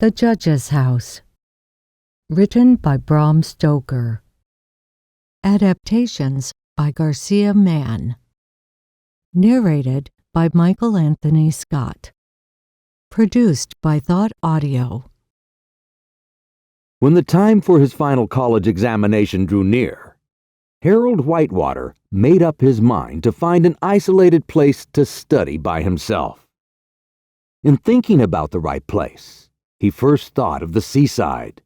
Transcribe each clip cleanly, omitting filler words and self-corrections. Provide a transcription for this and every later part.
The Judge's House. Written by Bram Stoker. Adaptations by Garcia Mann. Narrated by Michael Anthony Scott. Produced by ThoughtAudio. When the time for his final college examination drew near, Harold Whitewater made up his mind to find an isolated place to study by himself. In thinking about the right place, he first thought of the seaside,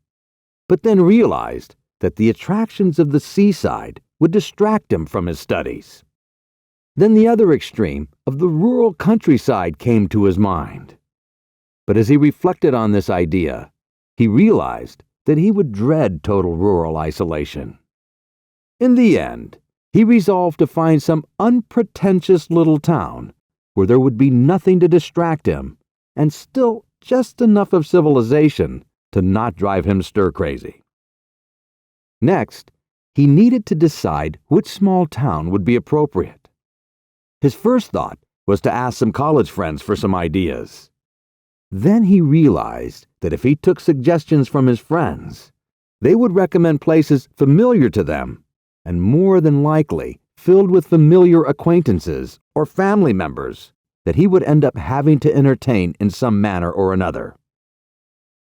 but then realized that the attractions of the seaside would distract him from his studies. Then the other extreme of the rural countryside came to his mind. But as he reflected on this idea, he realized that he would dread total rural isolation. In the end, he resolved to find some unpretentious little town where there would be nothing to distract him and still just enough of civilization to not drive him stir-crazy. Next, he needed to decide which small town would be appropriate. His first thought was to ask some college friends for some ideas. Then he realized that if he took suggestions from his friends, they would recommend places familiar to them and more than likely filled with familiar acquaintances or family members that he would end up having to entertain in some manner or another.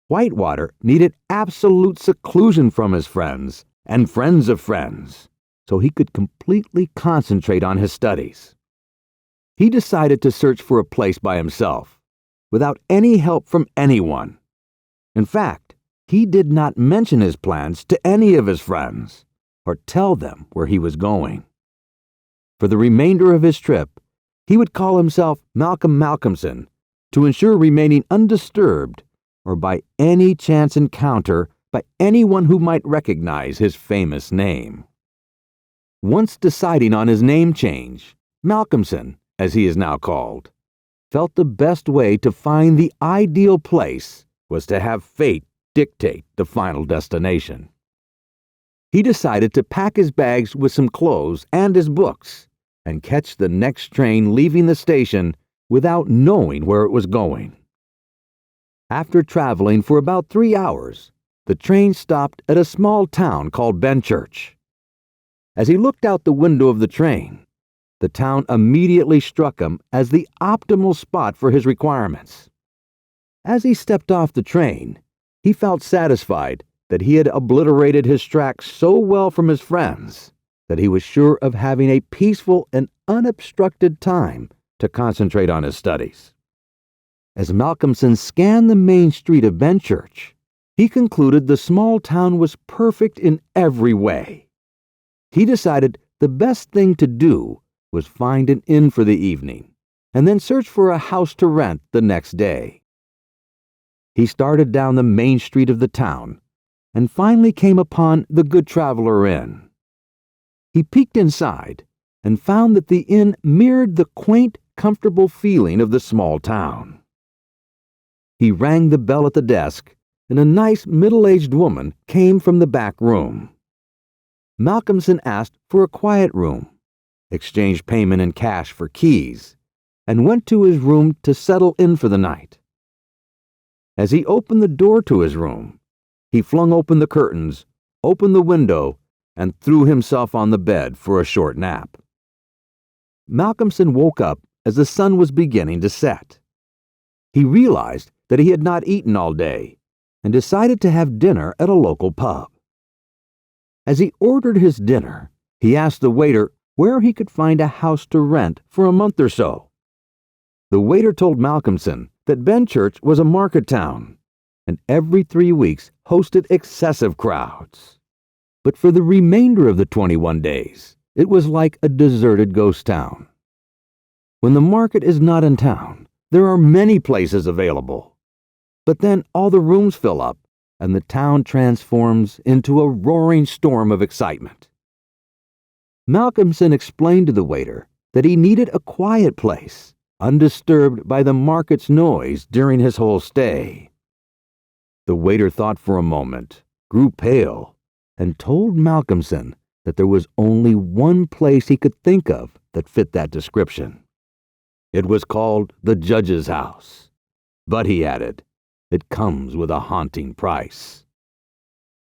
Whitewater needed absolute seclusion from his friends and friends of friends, so he could completely concentrate on his studies. He decided to search for a place by himself, without any help from anyone. In fact, he did not mention his plans to any of his friends, or tell them where he was going. For the remainder of his trip, he would call himself Malcolm Malcolmson to ensure remaining undisturbed or by any chance encounter by anyone who might recognize his famous name. Once deciding on his name change, Malcolmson, as he is now called, felt the best way to find the ideal place was to have fate dictate the final destination. He decided to pack his bags with some clothes and his books and catch the next train leaving the station without knowing where it was going. After traveling for about 3 hours, the train stopped at a small town called Benchurch. As he looked out the window of the train, the town immediately struck him as the optimal spot for his requirements. As he stepped off the train, he felt satisfied that he had obliterated his tracks so well from his friends that he was sure of having a peaceful and unobstructed time to concentrate on his studies. As Malcolmson scanned the main street of Benchurch, he concluded the small town was perfect in every way. He decided the best thing to do was find an inn for the evening, and then search for a house to rent the next day. He started down the main street of the town, and finally came upon the Good Traveler Inn. He peeked inside, and found that the inn mirrored the quaint, comfortable feeling of the small town. He rang the bell at the desk, and a nice middle-aged woman came from the back room. Malcolmson asked for a quiet room, exchanged payment in cash for keys, and went to his room to settle in for the night. As he opened the door to his room, he flung open the curtains, opened the window, and threw himself on the bed for a short nap. Malcolmson woke up as the sun was beginning to set. He realized that he had not eaten all day and decided to have dinner at a local pub. As he ordered his dinner, he asked the waiter where he could find a house to rent for a month or so. The waiter told Malcolmson that Benchurch was a market town, and every 3 weeks hosted excessive crowds. But for the remainder of the 21 days, it was like a deserted ghost town. When the market is not in town, there are many places available. But then all the rooms fill up, and the town transforms into a roaring storm of excitement. Malcolmson explained to the waiter that he needed a quiet place, undisturbed by the market's noise during his whole stay. The waiter thought for a moment, grew pale, and told Malcolmson that there was only one place he could think of that fit that description. It was called the Judge's House. But, he added, it comes with a haunting price.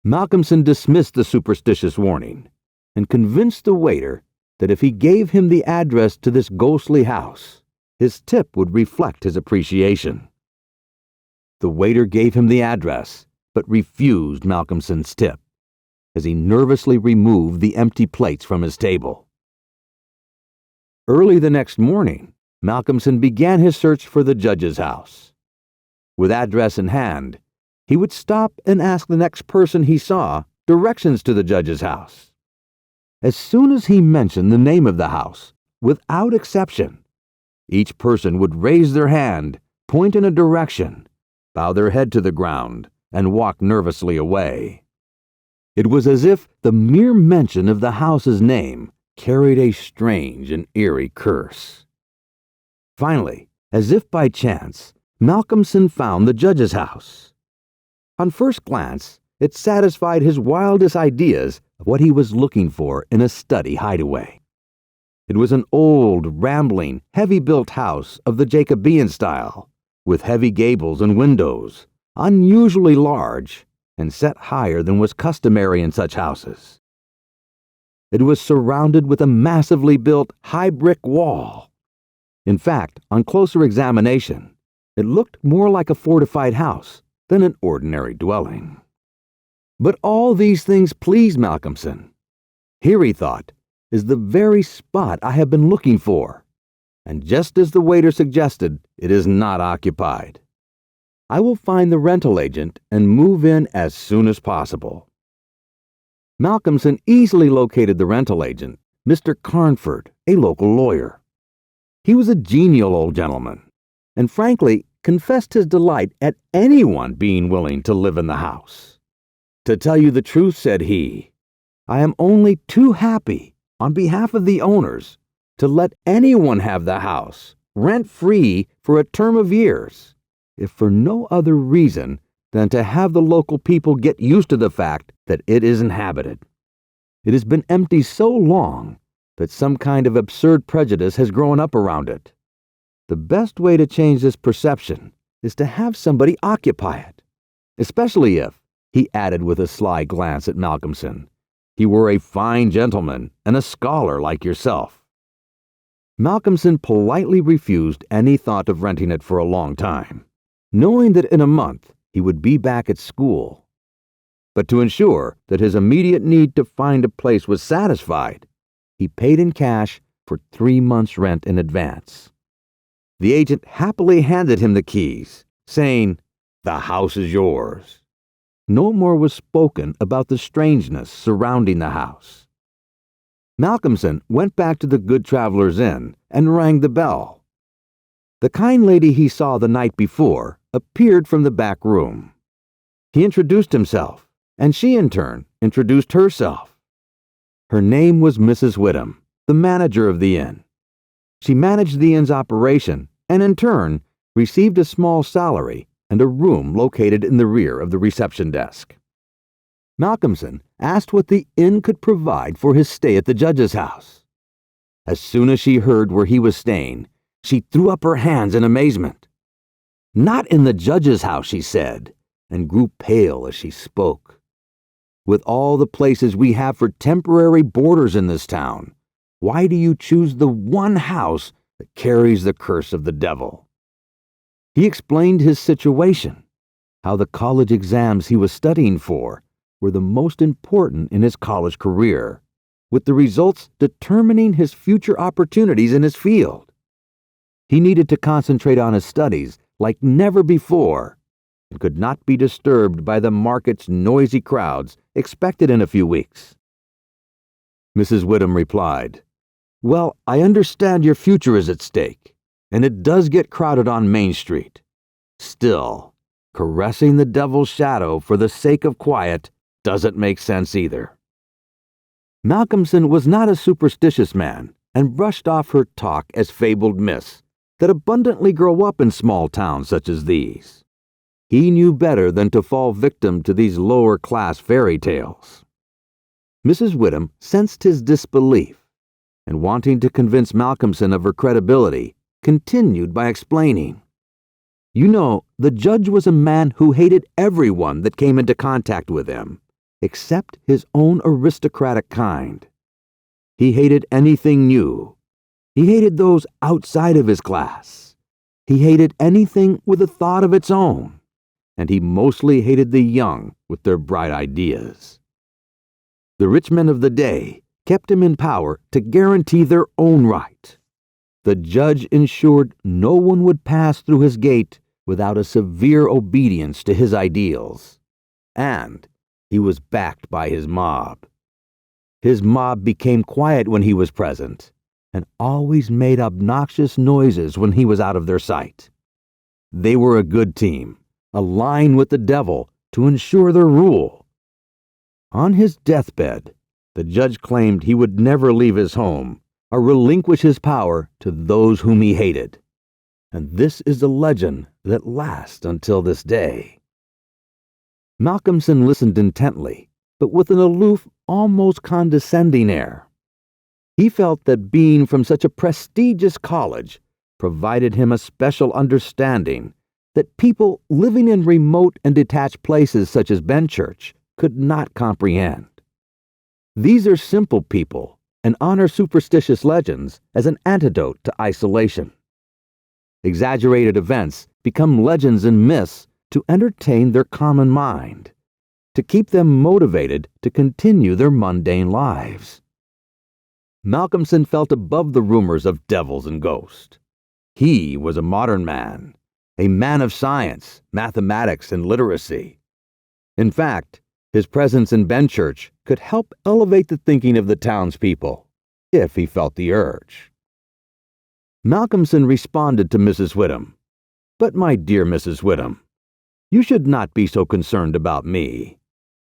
Malcolmson dismissed the superstitious warning and convinced the waiter that if he gave him the address to this ghostly house, his tip would reflect his appreciation. The waiter gave him the address, but refused Malcolmson's tip as he nervously removed the empty plates from his table. Early the next morning, Malcolmson began his search for the judge's house. With address in hand, he would stop and ask the next person he saw directions to the judge's house. As soon as he mentioned the name of the house, without exception, each person would raise their hand, point in a direction, bow their head to the ground, and walk nervously away. It was as if the mere mention of the house's name carried a strange and eerie curse. Finally, as if by chance, Malcolmson found the judge's house. On first glance, it satisfied his wildest ideas of what he was looking for in a study hideaway. It was an old, rambling, heavy-built house of the Jacobean style, with heavy gables and windows, unusually large, and set higher than was customary in such houses. It was surrounded with a massively built high brick wall. In fact, on closer examination, it looked more like a fortified house than an ordinary dwelling. But all these things pleased Malcolmson. Here, he thought, is the very spot I have been looking for, and just as the waiter suggested, it is not occupied. I will find the rental agent and move in as soon as possible. Malcolmson easily located the rental agent, Mr. Carnford, a local lawyer. He was a genial old gentleman, and frankly confessed his delight at anyone being willing to live in the house. "To tell you the truth," said he, "I am only too happy, on behalf of the owners, to let anyone have the house, rent-free for a term of years, if for no other reason than to have the local people get used to the fact that it is inhabited. It has been empty so long that some kind of absurd prejudice has grown up around it. The best way to change this perception is to have somebody occupy it, especially if," he added with a sly glance at Malcolmson, "he were a fine gentleman and a scholar like yourself." Malcolmson politely refused any thought of renting it for a long time, knowing that in a month he would be back at school. But to ensure that his immediate need to find a place was satisfied, he paid in cash for 3 months' rent in advance. The agent happily handed him the keys, saying, "The house is yours." No more was spoken about the strangeness surrounding the house. Malcolmson went back to the Good Traveler's Inn and rang the bell. The kind lady he saw the night before appeared from the back room. He introduced himself, and she in turn introduced herself. Her name was Mrs. Whittam, the manager of the inn. She managed the inn's operation and in turn received a small salary and a room located in the rear of the reception desk. Malcolmson asked what the inn could provide for his stay at the judge's house. As soon as she heard where he was staying, she threw up her hands in amazement. "Not in the judge's house," she said, and grew pale as she spoke. "With all the places we have for temporary boarders in this town, why do you choose the one house that carries the curse of the devil?" He explained his situation, how the college exams he was studying for were the most important in his college career, with the results determining his future opportunities in his field. He needed to concentrate on his studies like never before and could not be disturbed by the market's noisy crowds expected in a few weeks. Mrs. Whittam replied, "Well, I understand your future is at stake, and it does get crowded on Main Street. Still, caressing the devil's shadow for the sake of quiet doesn't make sense either." Malcolmson was not a superstitious man and brushed off her talk as fabled myths that abundantly grow up in small towns such as these. He knew better than to fall victim to these lower-class fairy tales. Mrs. Whittam sensed his disbelief, and wanting to convince Malcolmson of her credibility, continued by explaining, You know, the judge was a man who hated everyone that came into contact with him, except his own aristocratic kind. He hated anything new. He hated those outside of his class. He hated anything with a thought of its own, and he mostly hated the young with their bright ideas. The rich men of the day kept him in power to guarantee their own right. The judge ensured no one would pass through his gate without a severe obedience to his ideals. And he was backed by his mob. His mob became quiet when he was present, and always made obnoxious noises when he was out of their sight. They were a good team, aligned with the devil to ensure their rule. On his deathbed, the judge claimed he would never leave his home or relinquish his power to those whom he hated. And this is a legend that lasts until this day. Malcolmson listened intently, but with an aloof, almost condescending air. He felt that being from such a prestigious college provided him a special understanding that people living in remote and detached places such as Benchurch could not comprehend. These are simple people and honor superstitious legends as an antidote to isolation. Exaggerated events become legends and myths to entertain their common mind, to keep them motivated to continue their mundane lives. Malcolmson felt above the rumors of devils and ghosts. He was a modern man, a man of science, mathematics, and literacy. In fact, his presence in Benchurch could help elevate the thinking of the townspeople, if he felt the urge. Malcolmson responded to Mrs. Whittam. "But my dear Mrs. Whittam, you should not be so concerned about me.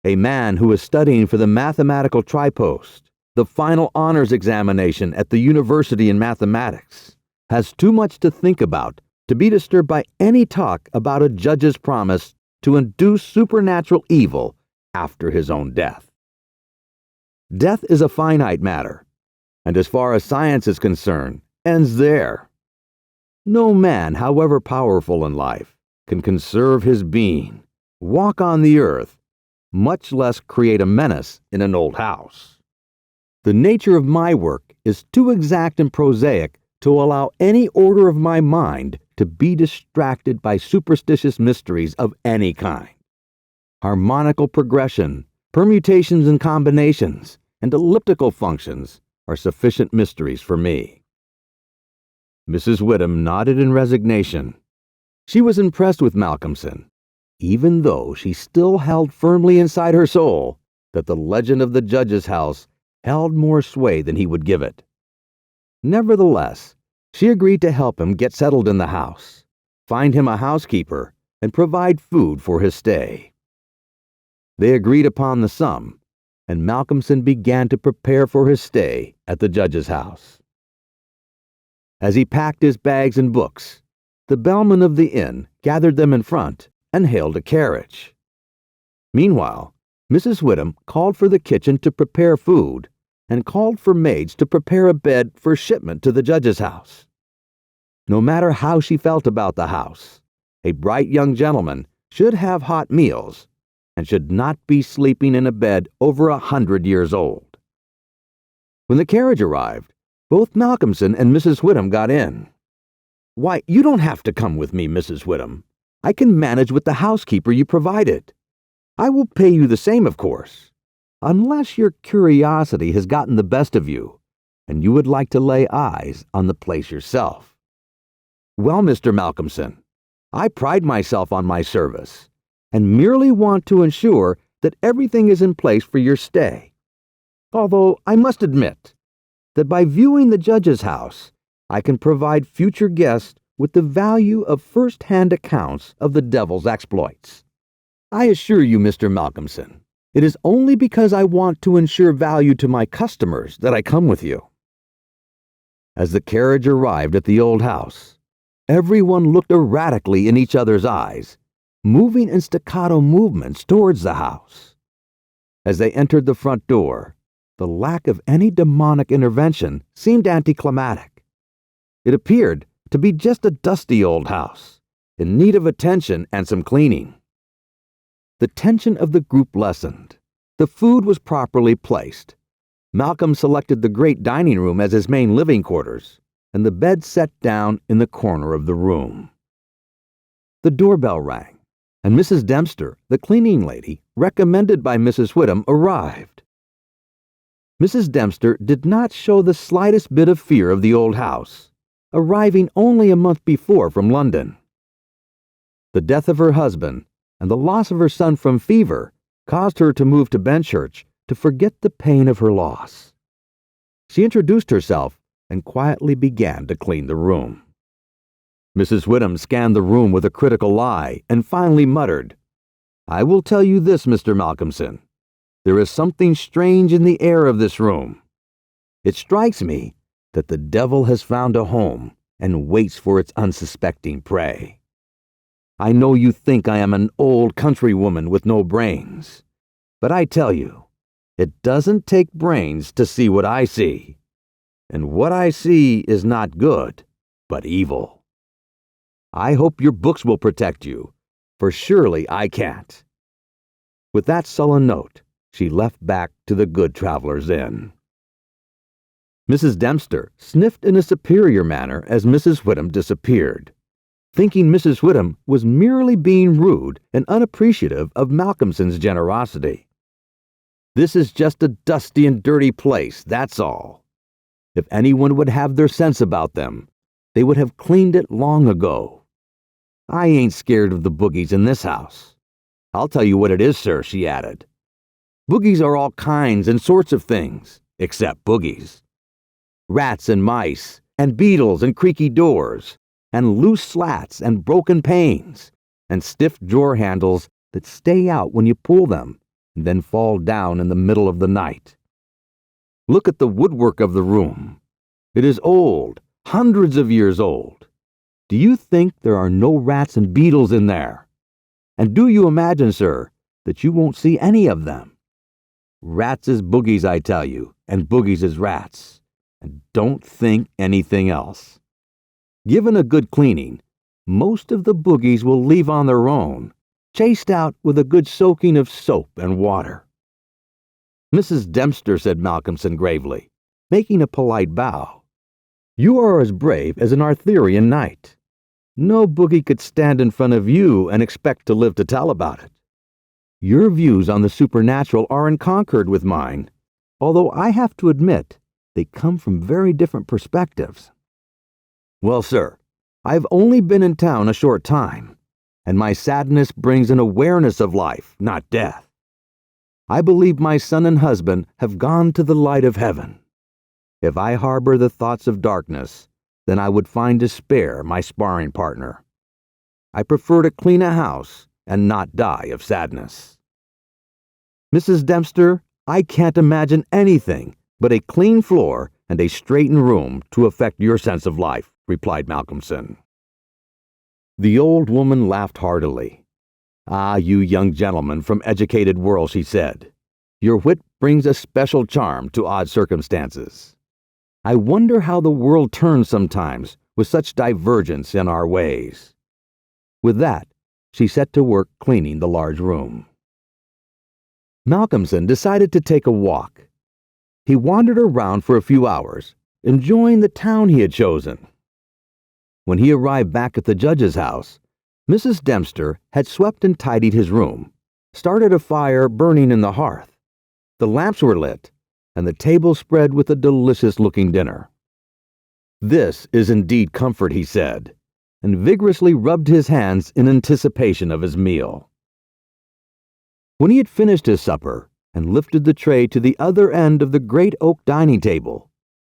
A man who is studying for the mathematical tripost, the final honors examination at the university in mathematics, has too much to think about to be disturbed by any talk about a judge's promise to induce supernatural evil after his own death. Death is a finite matter, and as far as science is concerned, ends there. No man, however powerful in life, can conserve his being, walk on the earth, much less create a menace in an old house. The nature of my work is too exact and prosaic to allow any order of my mind to be distracted by superstitious mysteries of any kind. Harmonical progression, permutations and combinations, and elliptical functions are sufficient mysteries for me." Mrs. Whittam nodded in resignation. She was impressed with Malcolmson, even though she still held firmly inside her soul that the legend of the judge's house held more sway than he would give it. Nevertheless, she agreed to help him get settled in the house, find him a housekeeper, and provide food for his stay. They agreed upon the sum, and Malcolmson began to prepare for his stay at the judge's house. As he packed his bags and books, the bellman of the inn gathered them in front and hailed a carriage. Meanwhile, Mrs. Whittam called for the kitchen to prepare food and called for maids to prepare a bed for shipment to the judge's house. No matter how she felt about the house, a bright young gentleman should have hot meals and should not be sleeping in a bed over 100 years old. When the carriage arrived, both Malcolmson and Mrs. Whittam got in. "Why, you don't have to come with me, Mrs. Whittam. I can manage with the housekeeper you provided. I will pay you the same, of course, unless your curiosity has gotten the best of you, and you would like to lay eyes on the place yourself." "Well, Mr. Malcolmson, I pride myself on my service, and merely want to ensure that everything is in place for your stay. Although I must admit that by viewing the judge's house, I can provide future guests with the value of first-hand accounts of the devil's exploits. I assure you, Mr. Malcolmson, it is only because I want to ensure value to my customers that I come with you." As the carriage arrived at the old house, everyone looked erratically in each other's eyes, moving in staccato movements towards the house. As they entered the front door, the lack of any demonic intervention seemed anticlimactic. It appeared to be just a dusty old house, in need of attention and some cleaning. The tension of the group lessened. The food was properly placed. Malcolm selected the great dining room as his main living quarters, and the bed set down in the corner of the room. The doorbell rang, and Mrs. Dempster, the cleaning lady, recommended by Mrs. Whittam, arrived. Mrs. Dempster did not show the slightest bit of fear of the old house, arriving only a month before from London. The death of her husband and the loss of her son from fever caused her to move to Benchurch to forget the pain of her loss. She introduced herself and quietly began to clean the room. Mrs. Whittam scanned the room with a critical eye and finally muttered, "I will tell you this, Mr. Malcolmson. There is something strange in the air of this room. It strikes me that the devil has found a home and waits for its unsuspecting prey. I know you think I am an old countrywoman with no brains, but I tell you, it doesn't take brains to see what I see. And what I see is not good, but evil. I hope your books will protect you, for surely I can't." With that sullen note, she left back to the Good Traveller's Inn. Mrs. Dempster sniffed in a superior manner as Mrs. Whittam disappeared, thinking Mrs. Whittam was merely being rude and unappreciative of Malcolmson's generosity. "This is just a dusty and dirty place, that's all. If anyone would have their sense about them, they would have cleaned it long ago. I ain't scared of the boogies in this house. I'll tell you what it is, sir," she added. "Boogies are all kinds and sorts of things, except boogies. Rats and mice, and beetles and creaky doors, and loose slats and broken panes, and stiff drawer handles that stay out when you pull them and then fall down in the middle of the night. Look at the woodwork of the room. It is old, hundreds of years old. Do you think there are no rats and beetles in there? And do you imagine, sir, that you won't see any of them? Rats is boogies, I tell you, and boogies is rats. And don't think anything else. Given a good cleaning, most of the boogies will leave on their own, chased out with a good soaking of soap and water." "Mrs. Dempster," said Malcolmson gravely, making a polite bow, "you are as brave as an Arthurian knight. No boogie could stand in front of you and expect to live to tell about it. Your views on the supernatural are in concord with mine, although I have to admit they come from very different perspectives." "Well, sir, I've only been in town a short time, and my sadness brings an awareness of life, not death. I believe my son and husband have gone to the light of heaven. If I harbor the thoughts of darkness, then I would find despair my sparring partner. I prefer to clean a house and not die of sadness." "Mrs. Dempster, I can't imagine anything but a clean floor and a straightened room to affect your sense of life," replied Malcolmson. The old woman laughed heartily. "Ah, you young gentlemen from educated world," she said. "Your wit brings a special charm to odd circumstances. I wonder how the world turns sometimes with such divergence in our ways." With that, she set to work cleaning the large room. Malcolmson decided to take a walk. He wandered around for a few hours, enjoying the town he had chosen. When he arrived back at the judge's house, Mrs. Dempster had swept and tidied his room, started a fire burning in the hearth. The lamps were lit, and the table spread with a delicious-looking dinner. "This is indeed comfort," he said, and vigorously rubbed his hands in anticipation of his meal. When he had finished his supper and lifted the tray to the other end of the great oak dining table,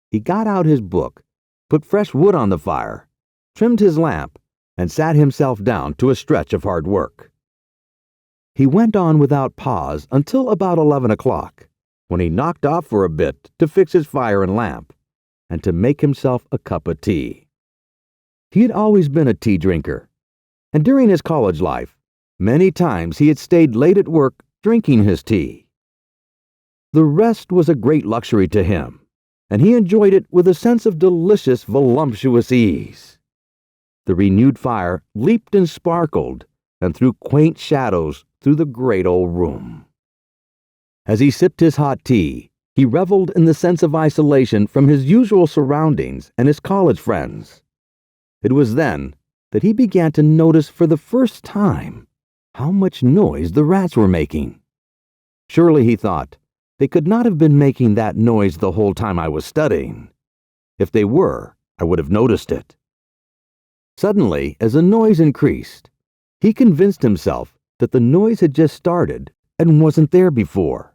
he got out his book, put fresh wood on the fire, trimmed his lamp, and sat himself down to a stretch of hard work. He went on without pause until about 11 o'clock, when he knocked off for a bit to fix his fire and lamp, and to make himself a cup of tea. He had always been a tea drinker, and during his college life, many times he had stayed late at work drinking his tea. The rest was a great luxury to him, and he enjoyed it with a sense of delicious, voluptuous ease. The renewed fire leaped and sparkled and threw quaint shadows through the great old room. As he sipped his hot tea, he reveled in the sense of isolation from his usual surroundings and his college friends. It was then that he began to notice for the first time how much noise the rats were making. Surely, he thought, they could not have been making that noise the whole time I was studying. If they were, I would have noticed it. Suddenly, as the noise increased, he convinced himself that the noise had just started and wasn't there before.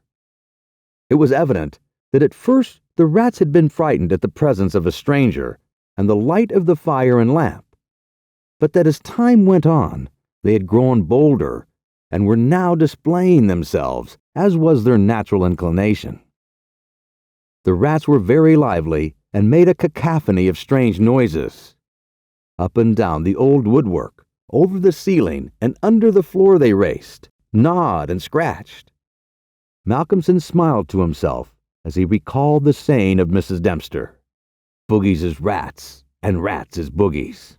It was evident that at first the rats had been frightened at the presence of a stranger and the light of the fire and lamp, but that as time went on, they had grown bolder and were now displaying themselves, as was their natural inclination. The rats were very lively and made a cacophony of strange noises. Up and down the old woodwork, over the ceiling and under the floor they raced, gnawed and scratched. Malcolmson smiled to himself as he recalled the saying of Mrs. Dempster, "Boogies is rats, and rats is boogies."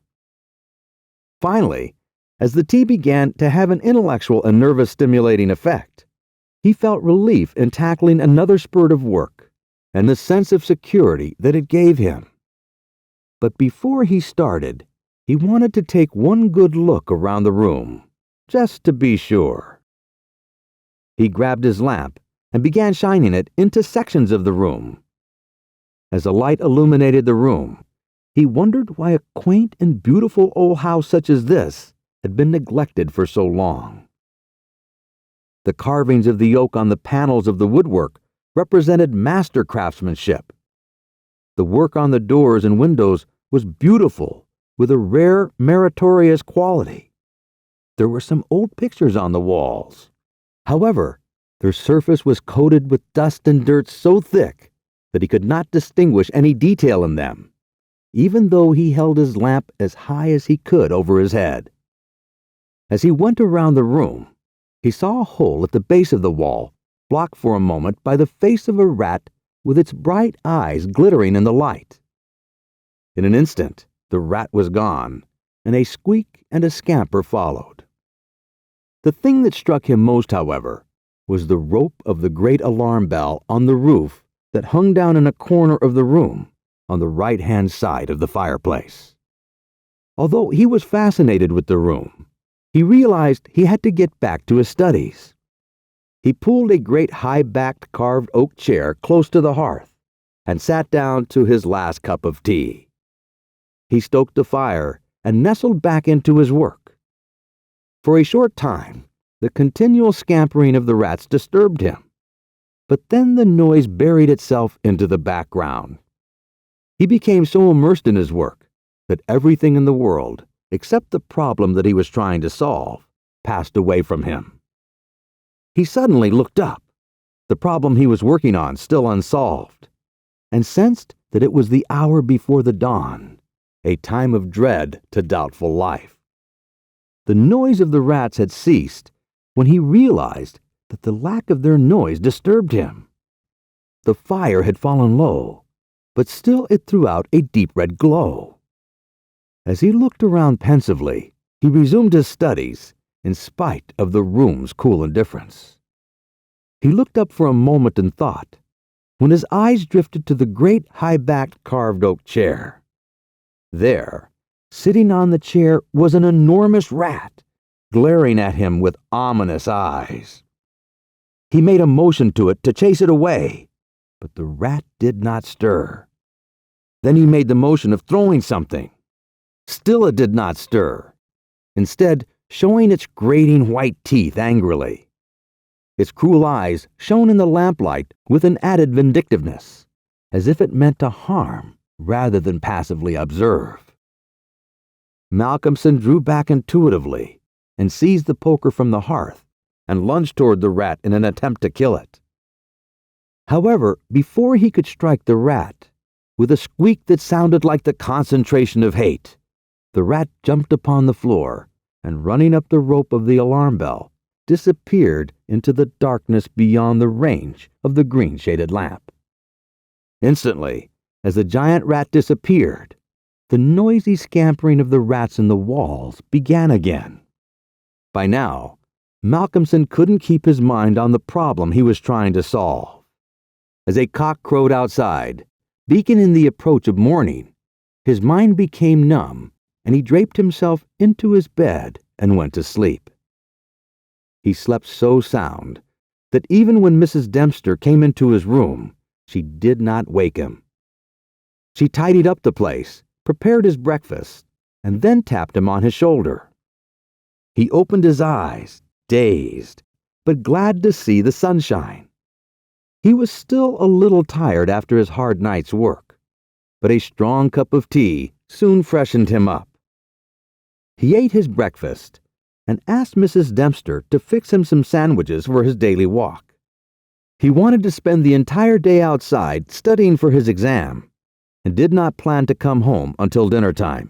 Finally, as the tea began to have an intellectual and nervous-stimulating effect, he felt relief in tackling another spurt of work and the sense of security that it gave him. But before he started, he wanted to take one good look around the room, just to be sure. He grabbed his lamp and began shining it into sections of the room. As the light illuminated the room, he wondered why a quaint and beautiful old house such as this had been neglected for so long. The carvings of the oak on the panels of the woodwork represented master craftsmanship. The work on the doors and windows was beautiful, with a rare, meritorious quality. There were some old pictures on the walls. However, their surface was coated with dust and dirt so thick that he could not distinguish any detail in them, even though he held his lamp as high as he could over his head. As he went around the room, he saw a hole at the base of the wall, blocked for a moment by the face of a rat with its bright eyes glittering in the light. In an instant, the rat was gone, and a squeak and a scamper followed. The thing that struck him most, however, was the rope of the great alarm bell on the roof that hung down in a corner of the room on the right-hand side of the fireplace. Although he was fascinated with the room, he realized he had to get back to his studies. He pulled a great high-backed carved oak chair close to the hearth and sat down to his last cup of tea. He stoked the fire and nestled back into his work. For a short time, the continual scampering of the rats disturbed him, but then the noise buried itself into the background. He became so immersed in his work that everything in the world, except the problem that he was trying to solve, passed away from him. He suddenly looked up, the problem he was working on still unsolved, and sensed that it was the hour before the dawn, a time of dread to doubtful life. The noise of the rats had ceased when he realized that the lack of their noise disturbed him. The fire had fallen low, but still it threw out a deep red glow. As he looked around pensively, he resumed his studies, in spite of the room's cool indifference. He looked up for a moment in thought, when his eyes drifted to the great high-backed carved oak chair. There, sitting on the chair, was an enormous rat, glaring at him with ominous eyes. He made a motion to it to chase it away, but the rat did not stir. Then he made the motion of throwing something. Still it did not stir, instead showing its grating white teeth angrily. Its cruel eyes shone in the lamplight with an added vindictiveness, as if it meant to harm rather than passively observe. Malcolmson drew back intuitively and seized the poker from the hearth and lunged toward the rat in an attempt to kill it. However, before he could strike the rat, with a squeak that sounded like the concentration of hate, the rat jumped upon the floor and, running up the rope of the alarm bell, disappeared into the darkness beyond the range of the green-shaded lamp. Instantly, as the giant rat disappeared, the noisy scampering of the rats in the walls began again. By now, Malcolmson couldn't keep his mind on the problem he was trying to solve. As a cock crowed outside, beaconing the approach of morning, his mind became numb, and he draped himself into his bed and went to sleep. He slept so sound that even when Mrs. Dempster came into his room, she did not wake him. She tidied up the place, prepared his breakfast, and then tapped him on his shoulder. He opened his eyes, dazed, but glad to see the sunshine. He was still a little tired after his hard night's work, but a strong cup of tea soon freshened him up. He ate his breakfast and asked Mrs. Dempster to fix him some sandwiches for his daily walk. He wanted to spend the entire day outside studying for his exam and did not plan to come home until dinner time.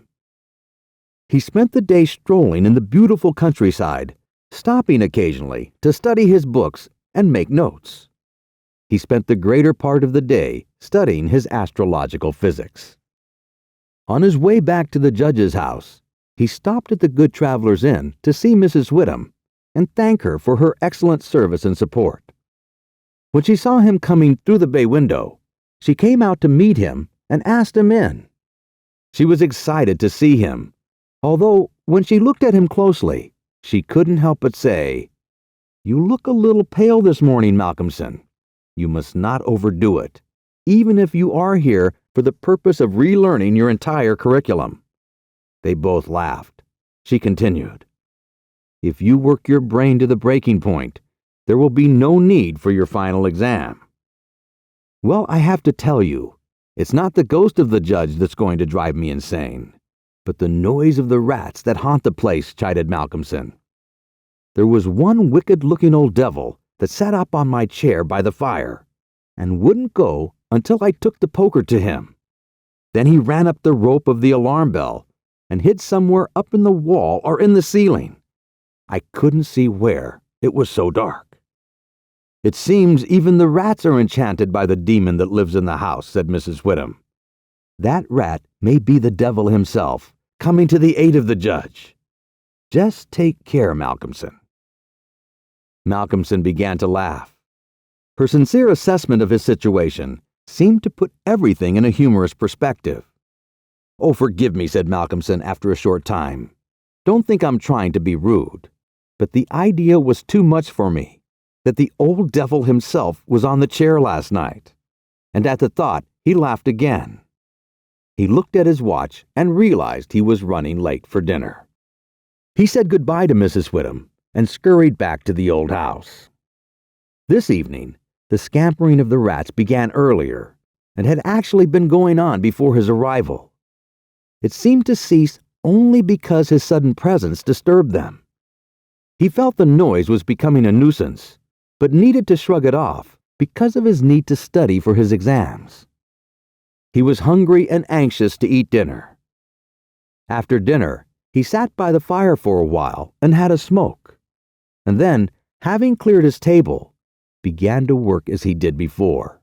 He spent the day strolling in the beautiful countryside, stopping occasionally to study his books and make notes. He spent the greater part of the day studying his astrological physics. On his way back to the judge's house, he stopped at the Good Travelers Inn to see Mrs. Whittam and thank her for her excellent service and support. When she saw him coming through the bay window, she came out to meet him and asked him in. She was excited to see him, although when she looked at him closely, she couldn't help but say, "You look a little pale this morning, Malcolmson. You must not overdo it, even if you are here for the purpose of relearning your entire curriculum." They both laughed. She continued, "If you work your brain to the breaking point, there will be no need for your final exam." "Well, I have to tell you, it's not the ghost of the judge that's going to drive me insane, but the noise of the rats that haunt the place," chided Malcolmson. "There was one wicked-looking old devil that sat up on my chair by the fire and wouldn't go until I took the poker to him. Then he ran up the rope of the alarm bell and hid somewhere up in the wall or in the ceiling. I couldn't see where, it was so dark." "It seems even the rats are enchanted by the demon that lives in the house," said Mrs. Whittam. "That rat may be the devil himself, coming to the aid of the judge. Just take care, Malcolmson." Malcolmson began to laugh. Her sincere assessment of his situation seemed to put everything in a humorous perspective. "Oh, forgive me," said Malcolmson after a short time. "Don't think I'm trying to be rude, but the idea was too much for me, that the old devil himself was on the chair last night." And at the thought, he laughed again. He looked at his watch and realized he was running late for dinner. He said goodbye to Mrs. Whittam and scurried back to the old house. This evening, the scampering of the rats began earlier and had actually been going on before his arrival. It seemed to cease only because his sudden presence disturbed them. He felt the noise was becoming a nuisance, but needed to shrug it off because of his need to study for his exams. He was hungry and anxious to eat dinner. After dinner, he sat by the fire for a while and had a smoke, and then, having cleared his table, began to work as he did before.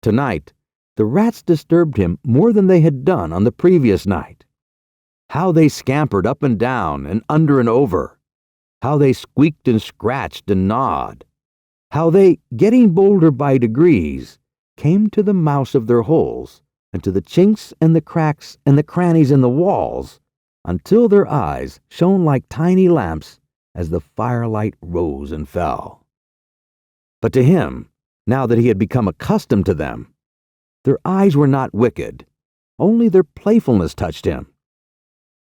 Tonight, the rats disturbed him more than they had done on the previous night. How they scampered up and down and under and over. How they squeaked and scratched and gnawed. How they, getting bolder by degrees, came to the mouths of their holes and to the chinks and the cracks and the crannies in the walls, until their eyes shone like tiny lamps as the firelight rose and fell. But to him, now that he had become accustomed to them, their eyes were not wicked, only their playfulness touched him.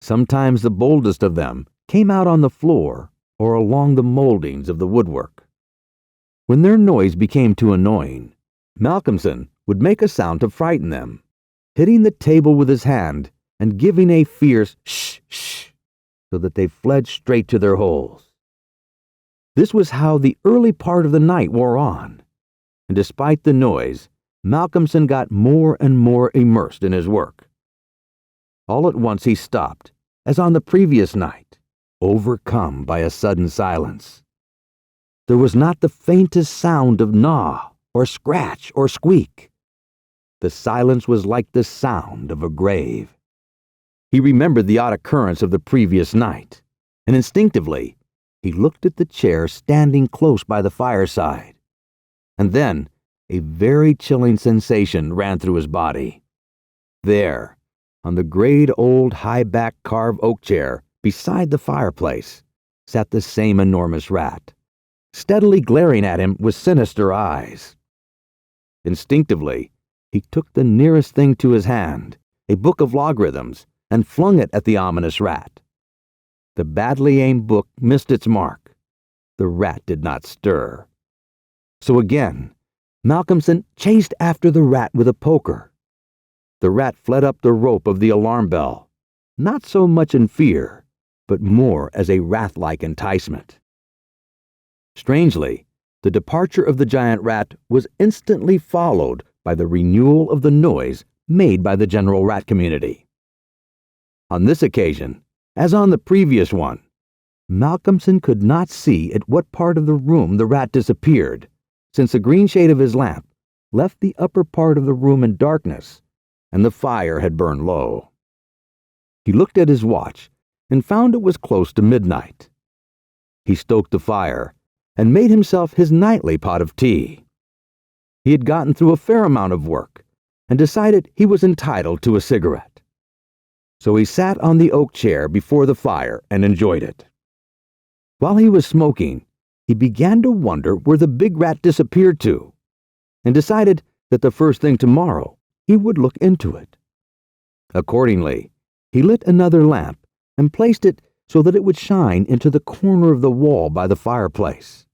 Sometimes the boldest of them came out on the floor or along the moldings of the woodwork. When their noise became too annoying, Malcolmson would make a sound to frighten them, hitting the table with his hand and giving a fierce shh, shh, so that they fled straight to their holes. This was how the early part of the night wore on, and despite the noise, Malcolmson got more and more immersed in his work. All at once he stopped, as on the previous night, overcome by a sudden silence. There was not the faintest sound of gnaw, or scratch, or squeak. The silence was like the sound of a grave. He remembered the odd occurrence of the previous night, and instinctively, he looked at the chair standing close by the fireside. And then, a very chilling sensation ran through his body. There, on the great old high-backed carved oak chair beside the fireplace, sat the same enormous rat, steadily glaring at him with sinister eyes. Instinctively, he took the nearest thing to his hand, a book of logarithms, and flung it at the ominous rat. The badly aimed book missed its mark. The rat did not stir. So again, Malcolmson chased after the rat with a poker. The rat fled up the rope of the alarm bell, not so much in fear, but more as a wrath-like enticement. Strangely, the departure of the giant rat was instantly followed by the renewal of the noise made by the general rat community. On this occasion, as on the previous one, Malcolmson could not see at what part of the room the rat disappeared, since the green shade of his lamp left the upper part of the room in darkness, and the fire had burned low. He looked at his watch and found it was close to midnight. He stoked the fire and made himself his nightly pot of tea. He had gotten through a fair amount of work and decided he was entitled to a cigarette. So he sat on the oak chair before the fire and enjoyed it. While he was smoking, he began to wonder where the big rat disappeared to, and decided that the first thing tomorrow he would look into it. Accordingly, he lit another lamp and placed it so that it would shine into the corner of the wall by the fireplace.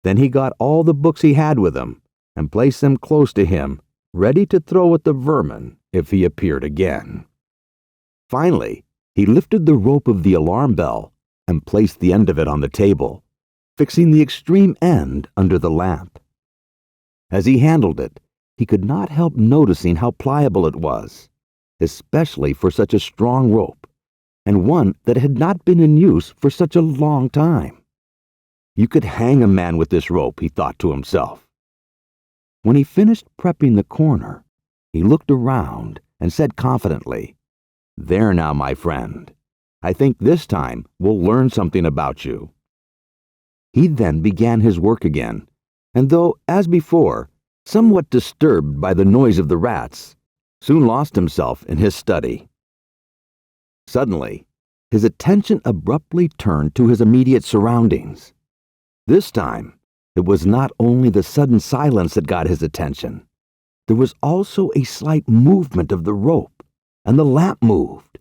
Then he got all the books he had with him and placed them close to him, ready to throw at the vermin if he appeared again. Finally, he lifted the rope of the alarm bell and placed the end of it on the table, fixing the extreme end under the lamp. As he handled it, he could not help noticing how pliable it was, especially for such a strong rope, and one that had not been in use for such a long time. You could hang a man with this rope, he thought to himself. When he finished prepping the corner, he looked around and said confidently, "There now, my friend. I think this time we'll learn something about you." He then began his work again, and though, as before, somewhat disturbed by the noise of the rats, soon lost himself in his study. Suddenly, his attention abruptly turned to his immediate surroundings. This time, it was not only the sudden silence that got his attention. There was also a slight movement of the rope, and the lamp moved.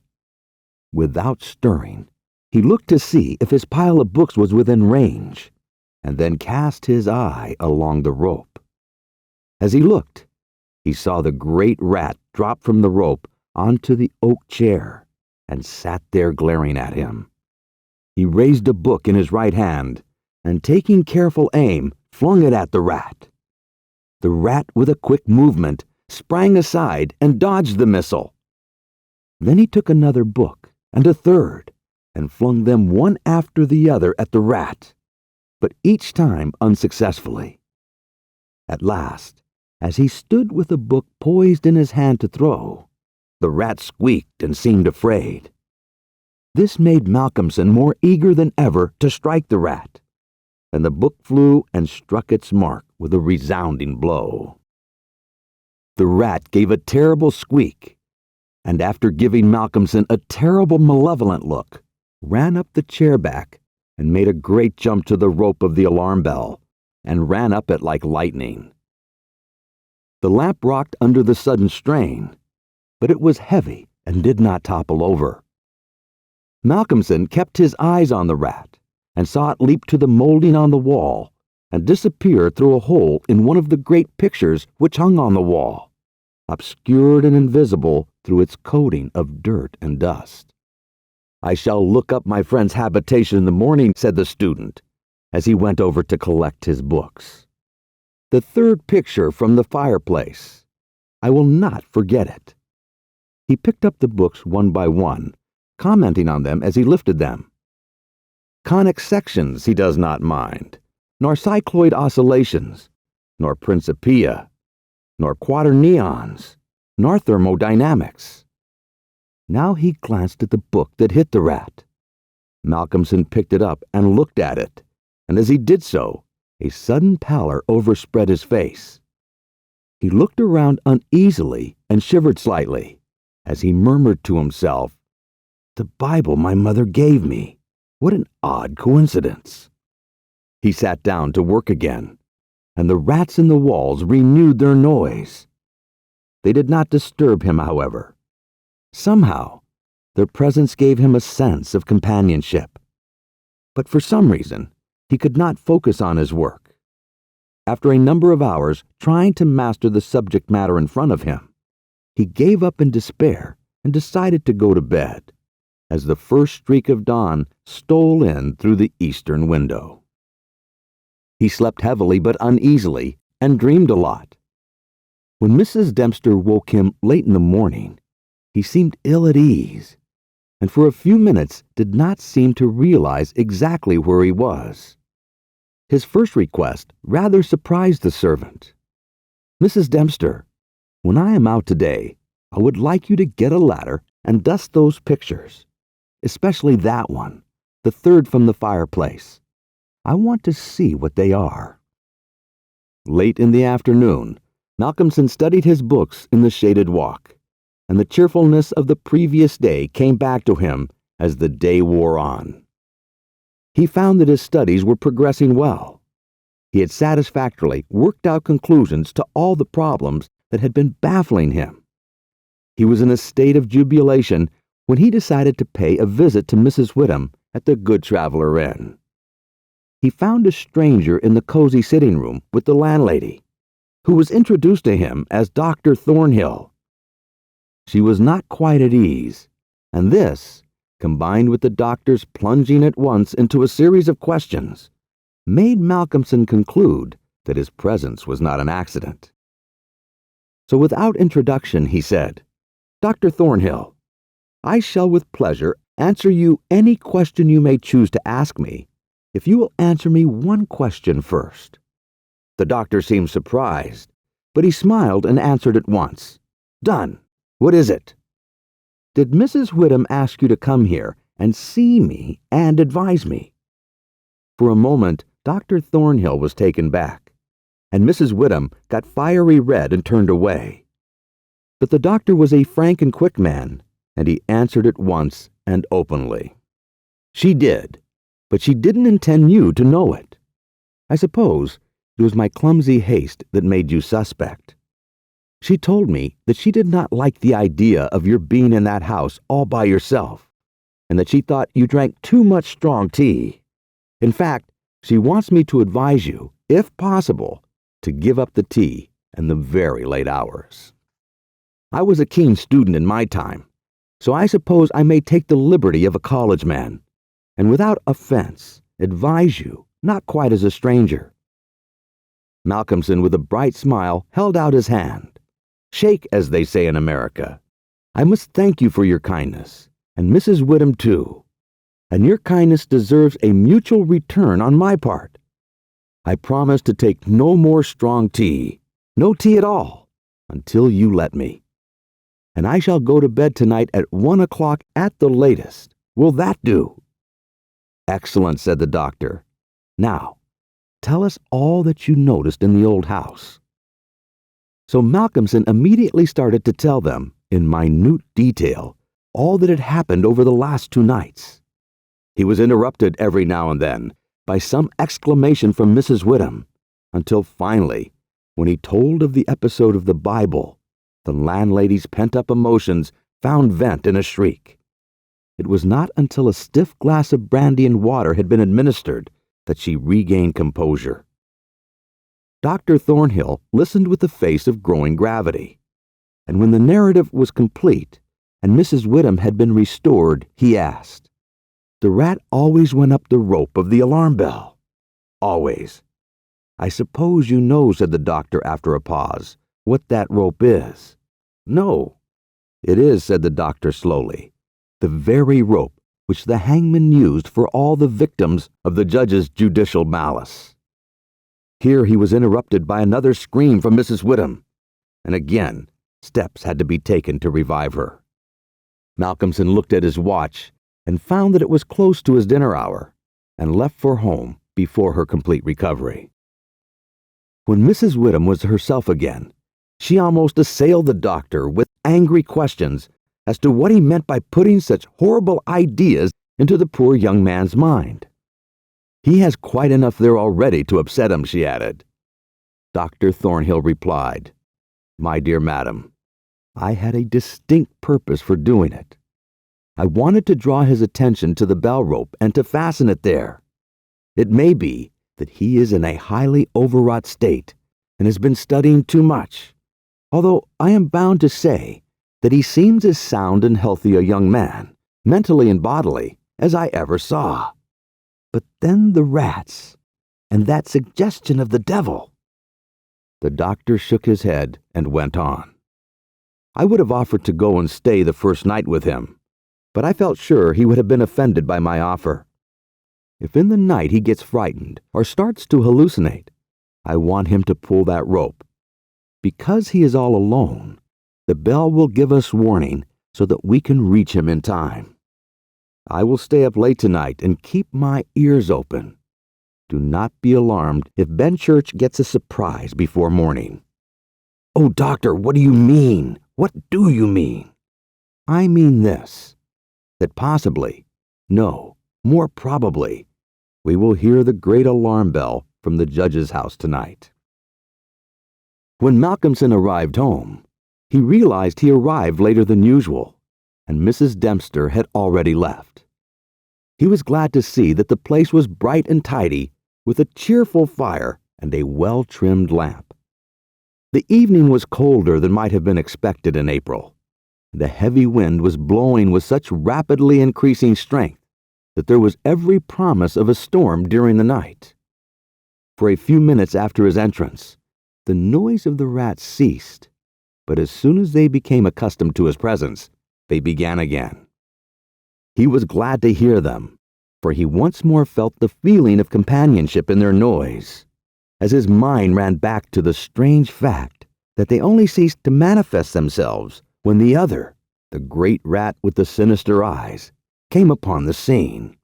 Without stirring, he looked to see if his pile of books was within range, and then cast his eye along the rope. As he looked, he saw the great rat drop from the rope onto the oak chair and sat there glaring at him. He raised a book in his right hand and, taking careful aim, flung it at the rat. The rat, with a quick movement, sprang aside and dodged the missile. Then he took another book and a third and flung them one after the other at the rat, but each time unsuccessfully. At last, as he stood with a book poised in his hand to throw, the rat squeaked and seemed afraid. This made Malcolmson more eager than ever to strike the rat, and the book flew and struck its mark with a resounding blow. The rat gave a terrible squeak, and after giving Malcolmson a terrible malevolent look, ran up the chair back and made a great jump to the rope of the alarm bell and ran up it like lightning. The lamp rocked under the sudden strain, but it was heavy and did not topple over. Malcolmson kept his eyes on the rat and saw it leap to the molding on the wall and disappear through a hole in one of the great pictures which hung on the wall, obscured and invisible through its coating of dirt and dust. "I shall look up my friend's habitation in the morning," said the student, as he went over to collect his books. "The third picture from the fireplace. I will not forget it." He picked up the books one by one, commenting on them as he lifted them. Conic sections he does not mind, nor cycloid oscillations, nor principia, nor quaternions, nor thermodynamics. Now he glanced at the book that hit the rat. Malcolmson picked it up and looked at it, and as he did so, a sudden pallor overspread his face. He looked around uneasily and shivered slightly, as he murmured to himself, "The Bible my mother gave me. What an odd coincidence." He sat down to work again, and the rats in the walls renewed their noise. They did not disturb him, however. Somehow, their presence gave him a sense of companionship. But for some reason, he could not focus on his work. After a number of hours trying to master the subject matter in front of him, he gave up in despair and decided to go to bed, as the first streak of dawn stole in through the eastern window. He slept heavily but uneasily and dreamed a lot. When Mrs. Dempster woke him late in the morning, he seemed ill at ease, and for a few minutes did not seem to realize exactly where he was. His first request rather surprised the servant. "Mrs. Dempster, when I am out today, I would like you to get a ladder and dust those pictures, especially that one, the third from the fireplace. I want to see what they are." Late in the afternoon, Malcolmson studied his books in the shaded walk, and the cheerfulness of the previous day came back to him as the day wore on. He found that his studies were progressing well. He had satisfactorily worked out conclusions to all the problems that had been baffling him. He was in a state of jubilation when he decided to pay a visit to Mrs. Whittam at the Good Traveler Inn. He found a stranger in the cozy sitting room with the landlady, who was introduced to him as Dr. Thornhill. She was not quite at ease, and this, combined with the doctor's plunging at once into a series of questions, made Malcolmson conclude that his presence was not an accident. So without introduction, he said, "Dr. Thornhill, I shall with pleasure answer you any question you may choose to ask me, if you will answer me one question first." The doctor seemed surprised, but he smiled and answered at once. "Done. What is it?" "Did Mrs. Whittam ask you to come here and see me and advise me?" For a moment, Dr. Thornhill was taken back, and Mrs. Whittam got fiery red and turned away. But the doctor was a frank and quick man, and he answered at once and openly. "She did, but she didn't intend you to know it. I suppose it was my clumsy haste that made you suspect. She told me that she did not like the idea of your being in that house all by yourself, and that she thought you drank too much strong tea. In fact, she wants me to advise you, if possible, to give up the tea and the very late hours. I was a keen student in my time, so I suppose I may take the liberty of a college man, and without offense, advise you, not quite as a stranger." Malcolmson, with a bright smile, held out his hand. "Shake, as they say in America. I must thank you for your kindness, and Mrs. Whittam too. And your kindness deserves a mutual return on my part. I promise to take no more strong tea, no tea at all, until you let me. And I shall go to bed tonight at 1 o'clock at the latest. Will that do?" "Excellent," said the doctor. "Now, tell us all that you noticed in the old house." So Malcolmson immediately started to tell them, in minute detail, all that had happened over the last 2 nights. He was interrupted every now and then by some exclamation from Mrs. Whittam, until finally, when he told of the episode of the Bible, the landlady's pent-up emotions found vent in a shriek. It was not until a stiff glass of brandy and water had been administered that she regained composure. Dr. Thornhill listened with a face of growing gravity, and when the narrative was complete and Mrs. Whittam had been restored, he asked, "The rat always went up the rope of the alarm bell?" "Always." "I suppose you know," said the doctor after a pause, "what that rope is?" "No." "It is," said the doctor slowly, "the very rope which the hangman used for all the victims of the judge's judicial malice." Here he was interrupted by another scream from Mrs. Whittam, and again steps had to be taken to revive her. Malcolmson looked at his watch and found that it was close to his dinner hour, and left for home before her complete recovery. When Mrs. Whittam was herself again, she almost assailed the doctor with angry questions as to what he meant by putting such horrible ideas into the poor young man's mind. "He has quite enough there already to upset him," she added. Dr. Thornhill replied, "My dear madam, I had a distinct purpose for doing it. I wanted to draw his attention to the bell rope and to fasten it there. It may be that he is in a highly overwrought state and has been studying too much, although I am bound to say that he seems as sound and healthy a young man, mentally and bodily, as I ever saw. But then the rats, and that suggestion of the devil." The doctor shook his head and went on. "I would have offered to go and stay the first night with him, but I felt sure he would have been offended by my offer. If in the night he gets frightened or starts to hallucinate, I want him to pull that rope. Because he is all alone, the bell will give us warning so that we can reach him in time. I will stay up late tonight and keep my ears open. Do not be alarmed if Benchurch gets a surprise before morning." "Oh, doctor, what do you mean? What do you mean?" "I mean this, that possibly, no, more probably, we will hear the great alarm bell from the judge's house tonight." When Malcolmson arrived home, he realized he arrived later than usual, and Mrs. Dempster had already left. He was glad to see that the place was bright and tidy, with a cheerful fire and a well-trimmed lamp. The evening was colder than might have been expected in April. The heavy wind was blowing with such rapidly increasing strength that there was every promise of a storm during the night. For a few minutes after his entrance, the noise of the rats ceased, but as soon as they became accustomed to his presence, they began again. He was glad to hear them, for he once more felt the feeling of companionship in their noise, as his mind ran back to the strange fact that they only ceased to manifest themselves when the other, the great rat with the sinister eyes, came upon the scene.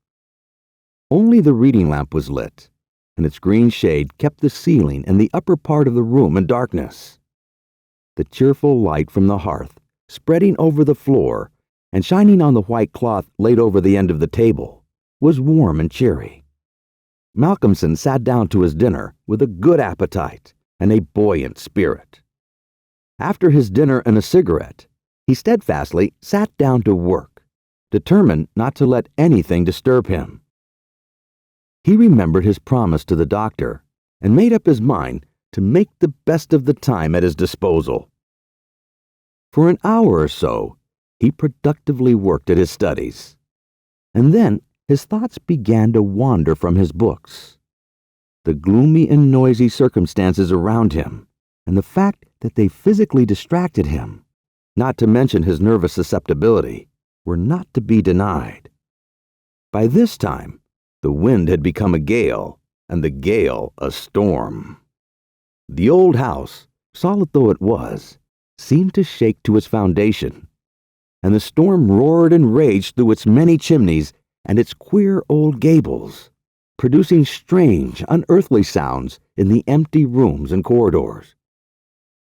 Only the reading lamp was lit, and its green shade kept the ceiling and the upper part of the room in darkness. The cheerful light from the hearth, spreading over the floor and shining on the white cloth laid over the end of the table, was warm and cheery. Malcolmson sat down to his dinner with a good appetite and a buoyant spirit. After his dinner and a cigarette, he steadfastly sat down to work, determined not to let anything disturb him. He remembered his promise to the doctor and made up his mind to make the best of the time at his disposal. For an hour or so, he productively worked at his studies, and then his thoughts began to wander from his books. The gloomy and noisy circumstances around him, and the fact that they physically distracted him, not to mention his nervous susceptibility, were not to be denied. By this time, the wind had become a gale, and the gale a storm. The old house, solid though it was, seemed to shake to its foundation, and the storm roared and raged through its many chimneys and its queer old gables, producing strange, unearthly sounds in the empty rooms and corridors.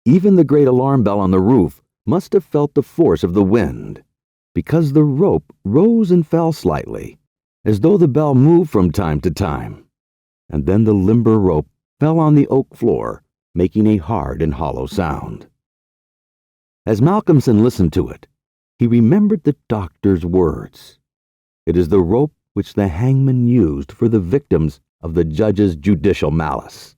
Even the great alarm bell on the roof must have felt the force of the wind, because the rope rose and fell slightly, as though the bell moved from time to time, and then the limber rope fell on the oak floor, making a hard and hollow sound. As Malcolmson listened to it, he remembered the doctor's words. It is the rope which the hangman used for the victims of the judge's judicial malice.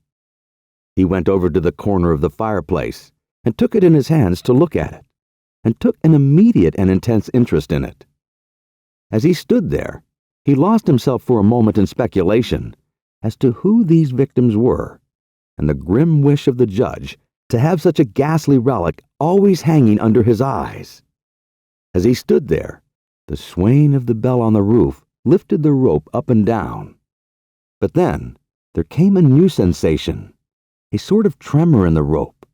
He went over to the corner of the fireplace and took it in his hands to look at it, and took an immediate and intense interest in it. As he stood there, he lost himself for a moment in speculation as to who these victims were, and the grim wish of the judge to have such a ghastly relic always hanging under his eyes. As he stood there, the swaying of the bell on the roof lifted the rope up and down. But then there came a new sensation, a sort of tremor in the rope,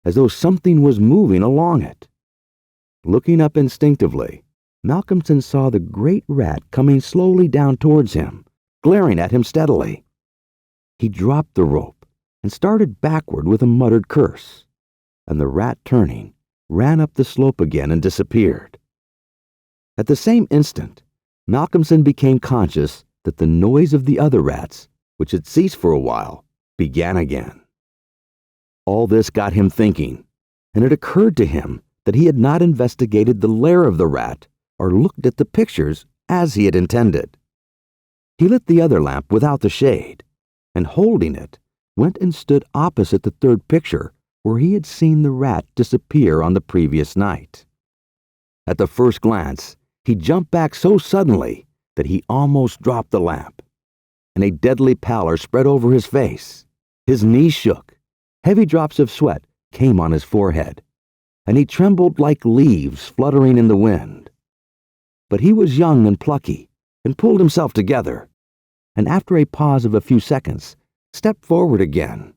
as though something was moving along it. Looking up instinctively, Malcolmson saw the great rat coming slowly down towards him, glaring at him steadily. He dropped the rope and started backward with a muttered curse, and the rat, turning, ran up the slope again and disappeared. At the same instant, Malcolmson became conscious that the noise of the other rats, which had ceased for a while, began again. All this got him thinking, and it occurred to him that he had not investigated the lair of the rat or looked at the pictures as he had intended. He lit the other lamp without the shade, and holding it, went and stood opposite the third picture where he had seen the rat disappear on the previous night. At the first glance, he jumped back so suddenly that he almost dropped the lamp, and a deadly pallor spread over his face. His knees shook, heavy drops of sweat came on his forehead, and he trembled like leaves fluttering in the wind. But he was young and plucky, and pulled himself together, and after a pause of a few seconds, stepped forward again,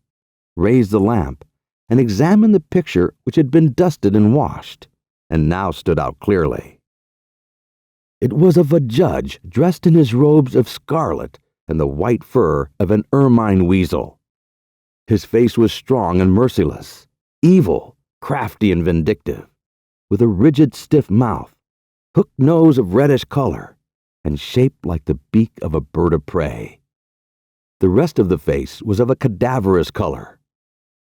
raised the lamp, and examined the picture which had been dusted and washed, and now stood out clearly. It was of a judge dressed in his robes of scarlet and the white fur of an ermine weasel. His face was strong and merciless, evil, crafty and vindictive, with a rigid, stiff mouth, hooked nose of reddish color, and shaped like the beak of a bird of prey. The rest of the face was of a cadaverous color.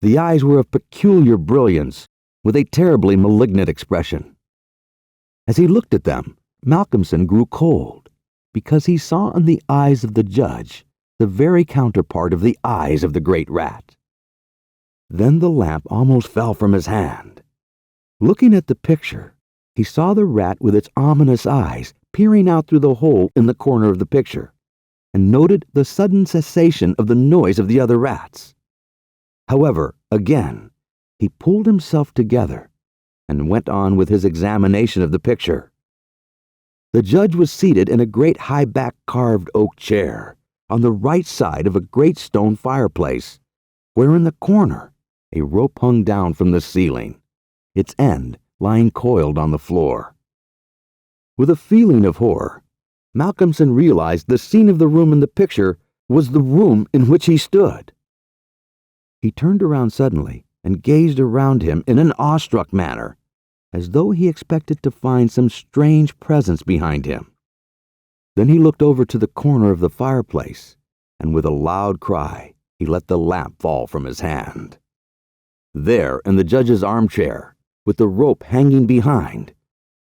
The eyes were of peculiar brilliance, with a terribly malignant expression. As he looked at them, Malcolmson grew cold, because he saw in the eyes of the judge the very counterpart of the eyes of the great rat. Then the lamp almost fell from his hand. Looking at the picture, he saw the rat with its ominous eyes peering out through the hole in the corner of the picture, and noted the sudden cessation of the noise of the other rats. However, again, he pulled himself together and went on with his examination of the picture. The judge was seated in a great high-backed carved oak chair on the right side of a great stone fireplace, where in the corner a rope hung down from the ceiling, its end lying coiled on the floor. With a feeling of horror, Malcolmson realized the scene of the room in the picture was the room in which he stood. He turned around suddenly and gazed around him in an awestruck manner, as though he expected to find some strange presence behind him. Then he looked over to the corner of the fireplace, and with a loud cry, he let the lamp fall from his hand. There, in the judge's armchair, with the rope hanging behind,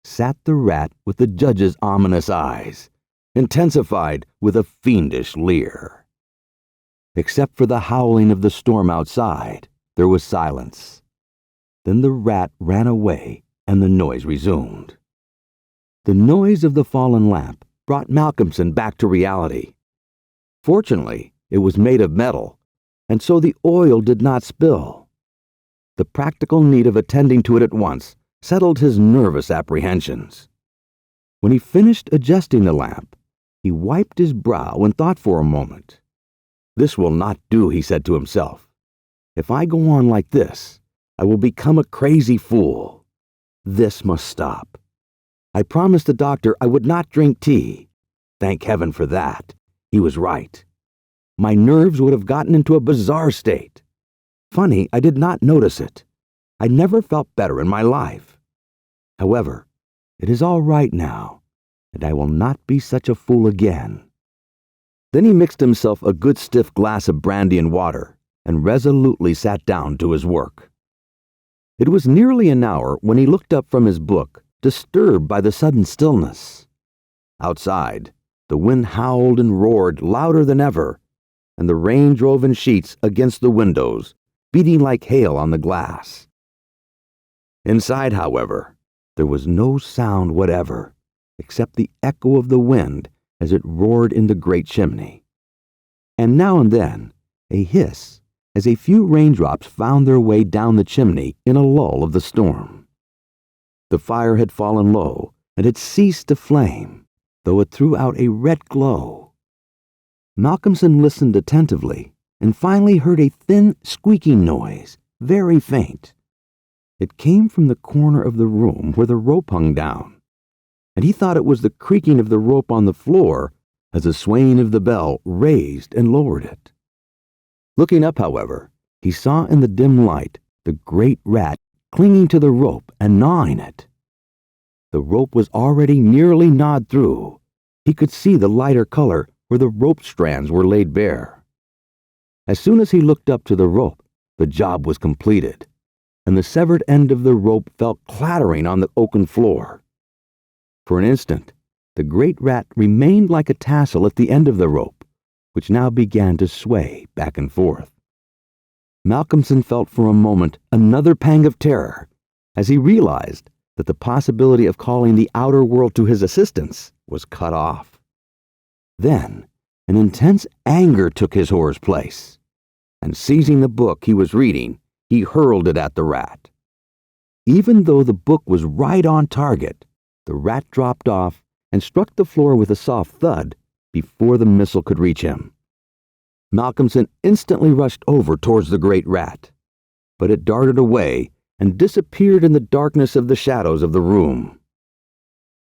sat the rat with the judge's ominous eyes, intensified with a fiendish leer. Except for the howling of the storm outside, there was silence. Then the rat ran away, and the noise resumed. The noise of the fallen lamp brought Malcolmson back to reality. Fortunately, it was made of metal, and so the oil did not spill. The practical need of attending to it at once settled his nervous apprehensions. When he finished adjusting the lamp, he wiped his brow and thought for a moment. "This will not do," he said to himself. "If I go on like this, I will become a crazy fool. This must stop. I promised the doctor I would not drink tea. Thank heaven for that. He was right. My nerves would have gotten into a bizarre state. Funny, I did not notice it. I never felt better in my life. However, it is all right now, and I will not be such a fool again." Then he mixed himself a good stiff glass of brandy and water, and resolutely sat down to his work. It was nearly an hour when he looked up from his book, disturbed by the sudden stillness. Outside, the wind howled and roared louder than ever, and the rain drove in sheets against the windows, beating like hail on the glass. Inside, however, there was no sound whatever, except the echo of the wind as it roared in the great chimney, and now and then a hiss as a few raindrops found their way down the chimney in a lull of the storm. The fire had fallen low and had ceased to flame, though it threw out a red glow. Malcolmson listened attentively and finally heard a thin, squeaking noise, very faint. It came from the corner of the room where the rope hung down, and he thought it was the creaking of the rope on the floor as the swaying of the bell raised and lowered it. Looking up, however, he saw in the dim light the great rat clinging to the rope and gnawing it. The rope was already nearly gnawed through. He could see the lighter color where the rope strands were laid bare. As soon as he looked up to the rope, the job was completed, and the severed end of the rope fell clattering on the oaken floor. For an instant, the great rat remained like a tassel at the end of the rope, which now began to sway back and forth. Malcolmson felt for a moment another pang of terror as he realized that the possibility of calling the outer world to his assistance was cut off. Then, an intense anger took his horror's place, and seizing the book he was reading, he hurled it at the rat. Even though the book was right on target, the rat dropped off and struck the floor with a soft thud before the missile could reach him. Malcolmson instantly rushed over towards the great rat, but it darted away and disappeared in the darkness of the shadows of the room.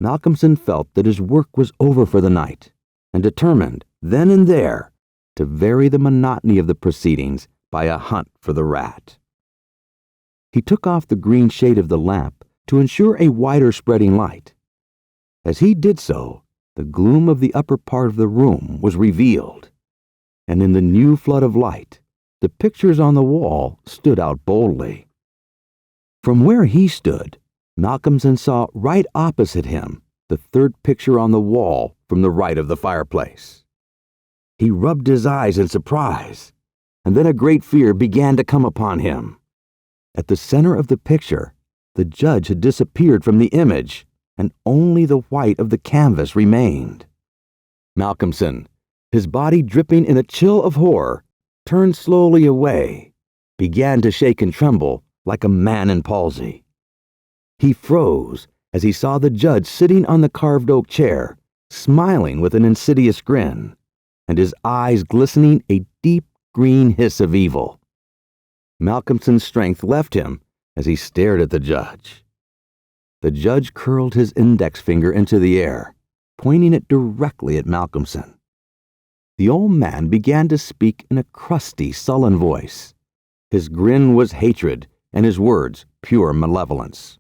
Malcolmson felt that his work was over for the night, and determined, then and there, to vary the monotony of the proceedings by a hunt for the rat. He took off the green shade of the lamp to ensure a wider spreading light. As he did so, the gloom of the upper part of the room was revealed, and in the new flood of light, the pictures on the wall stood out boldly. From where he stood, Malcolmson saw right opposite him the third picture on the wall from the right of the fireplace. He rubbed his eyes in surprise, and then a great fear began to come upon him. At the center of the picture, the judge had disappeared from the image, and only the white of the canvas remained. Malcolmson, his body dripping in a chill of horror, turned slowly away, began to shake and tremble like a man in palsy. He froze as he saw the judge sitting on the carved oak chair, smiling with an insidious grin, and his eyes glistening a deep green hiss of evil. Malcolmson's strength left him as he stared at the judge. The judge curled his index finger into the air, pointing it directly at Malcolmson. The old man began to speak in a crusty, sullen voice. His grin was hatred, and his words pure malevolence.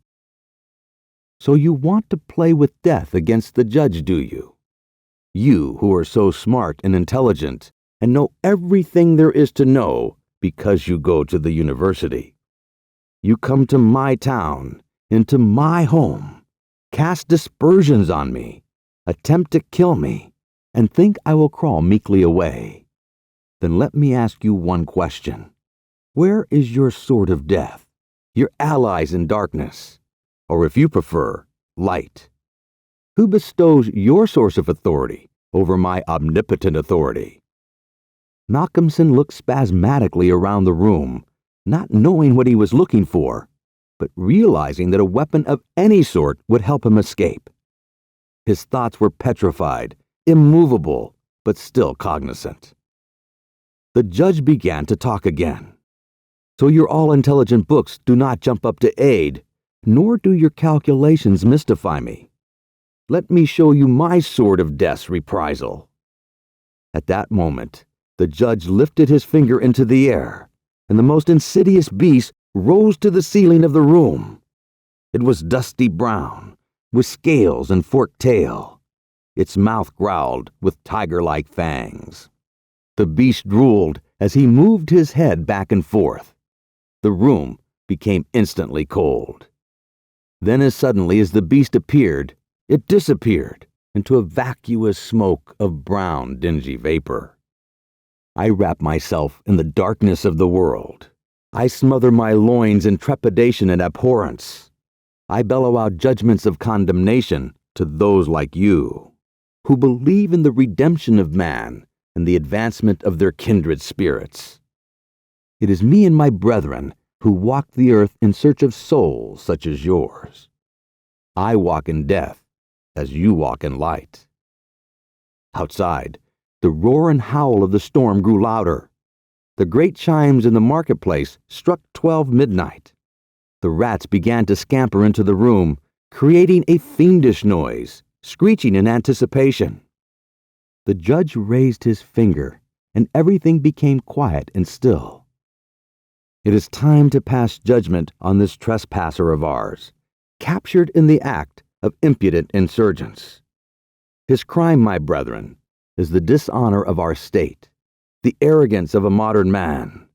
"So you want to play with death against the judge, do you? You who are so smart and intelligent and know everything there is to know because you go to the university. You come to my town, into my home, cast dispersions on me, attempt to kill me, and think I will crawl meekly away. Then let me ask you one question. Where is your sword of death, your allies in darkness, or if you prefer, light? Who bestows your source of authority over my omnipotent authority?" Malcolmson looked spasmodically around the room, not knowing what he was looking for, but realizing that a weapon of any sort would help him escape. His thoughts were petrified, immovable, but still cognizant. The judge began to talk again. "So your all-intelligent books do not jump up to aid, nor do your calculations mystify me. Let me show you my sword of death's reprisal." At that moment, the judge lifted his finger into the air, and the most insidious beast rose to the ceiling of the room. It was dusty brown, with scales and forked tail. Its mouth growled with tiger-like fangs. The beast drooled as he moved his head back and forth. The room became instantly cold. Then as suddenly as the beast appeared, it disappeared into a vacuous smoke of brown, dingy vapor. I wrap myself in the darkness of the world. I smother my loins in trepidation and abhorrence. I bellow out judgments of condemnation to those like you, who believe in the redemption of man and the advancement of their kindred spirits. It is me and my brethren who walk the earth in search of souls such as yours. I walk in death as you walk in light." Outside, the roar and howl of the storm grew louder. The great chimes in the marketplace struck 12 midnight. The rats began to scamper into the room, creating a fiendish noise, screeching in anticipation. The judge raised his finger, and everything became quiet and still. It is time to pass judgment on this trespasser of ours, captured in the act of impudent insurgence. His crime, my brethren, is the dishonor of our state, the arrogance of a modern man,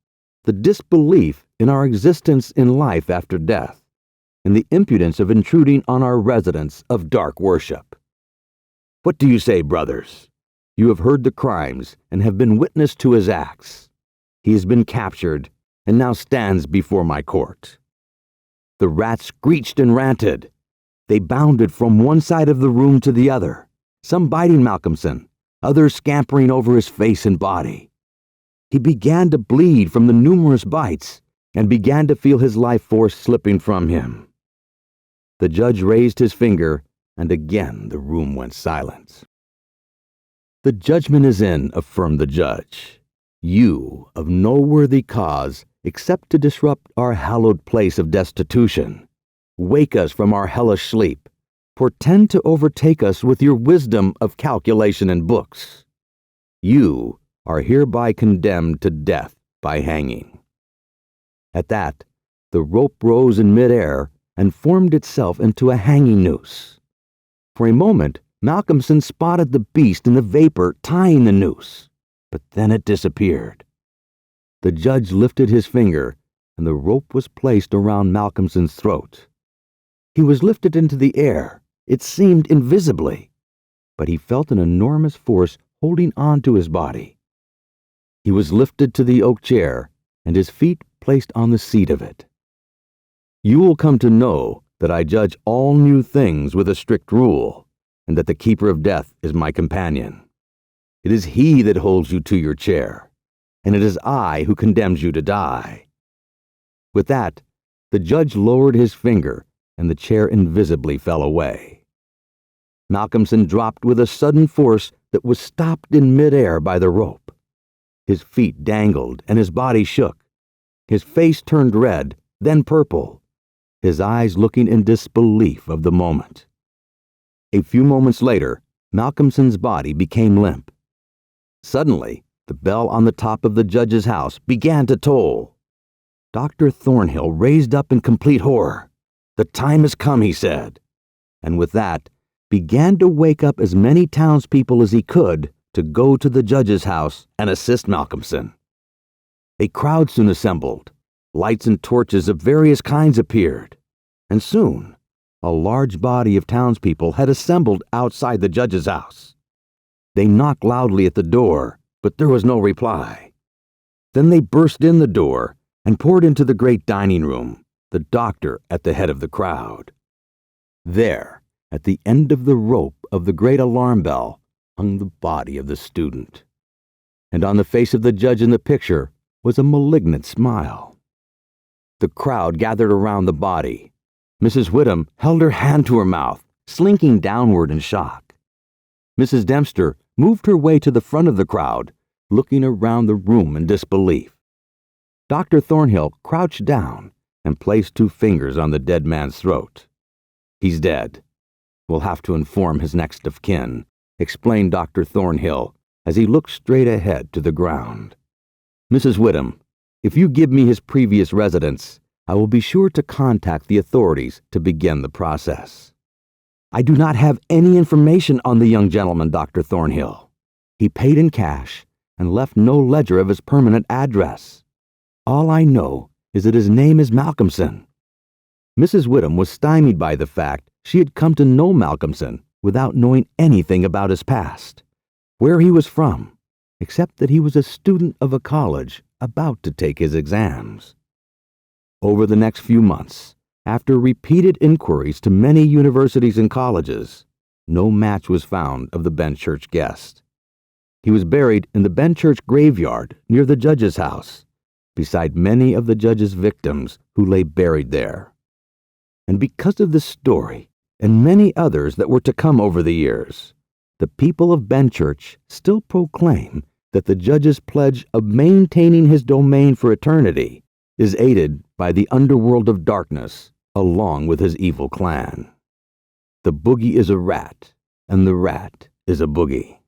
the disbelief in our existence in life after death, and the impudence of intruding on our residence of dark worship. What do you say, brothers? You have heard the crimes and have been witness to his acts. He has been captured and now stands before my court. The rats screeched and ranted. They bounded from one side of the room to the other, some biting Malcolmson, others scampering over his face and body. He began to bleed from the numerous bites and began to feel his life force slipping from him. The judge raised his finger, and again the room went silent. The judgment is in, affirmed the judge. You, of no worthy cause, except to disrupt our hallowed place of destitution, wake us from our hellish sleep, portend to overtake us with your wisdom of calculation and books. You are hereby condemned to death by hanging. At that, the rope rose in midair and formed itself into a hanging noose. For a moment, Malcolmson spotted the beast in the vapor tying the noose, but then it disappeared. The judge lifted his finger, and the rope was placed around Malcolmson's throat. He was lifted into the air, it seemed invisibly, but he felt an enormous force holding on to his body. He was lifted to the oak chair, and his feet placed on the seat of it. You will come to know that I judge all new things with a strict rule, and that the keeper of death is my companion. It is he that holds you to your chair, and it is I who condemns you to die. With that, the judge lowered his finger, and the chair invisibly fell away. Malcolmson dropped with a sudden force that was stopped in midair by the rope. His feet dangled, and his body shook. His face turned red, then purple, his eyes looking in disbelief of the moment. A few moments later, Malcolmson's body became limp. Suddenly, the bell on the top of the judge's house began to toll. Dr. Thornhill raised up in complete horror. The time has come, he said, and with that, began to wake up as many townspeople as he could to go to the judge's house and assist Malcolmson. A crowd soon assembled. Lights and torches of various kinds appeared, and soon a large body of townspeople had assembled outside the judge's house. They knocked loudly at the door, but there was no reply. Then they burst in the door and poured into the great dining room, the doctor at the head of the crowd. There, at the end of the rope of the great alarm bell, hung the body of the student. And on the face of the judge in the picture was a malignant smile. The crowd gathered around the body. Mrs. Whittam held her hand to her mouth, slinking downward in shock. Mrs. Dempster moved her way to the front of the crowd, looking around the room in disbelief. Dr. Thornhill crouched down and placed 2 fingers on the dead man's throat. He's dead. We'll have to inform his next of kin, explained Dr. Thornhill as he looked straight ahead to the ground. Mrs. Whittam, if you give me his previous residence, I will be sure to contact the authorities to begin the process. I do not have any information on the young gentleman, Dr. Thornhill. He paid in cash and left no ledger of his permanent address. All I know is that his name is Malcolmson. Mrs. Whittam was stymied by the fact she had come to know Malcolmson without knowing anything about his past, where he was from, except that he was a student of a college about to take his exams. Over the next few months, after repeated inquiries to many universities and colleges, no match was found of the Benchurch guest. He was buried in the Benchurch graveyard near the judge's house, beside many of the judge's victims who lay buried there. And because of this story, and many others that were to come over the years, the people of Benchurch still proclaim that the judge's pledge of maintaining his domain for eternity is aided by the underworld of darkness along with his evil clan. the boogie is a rat, and the rat is a boogie.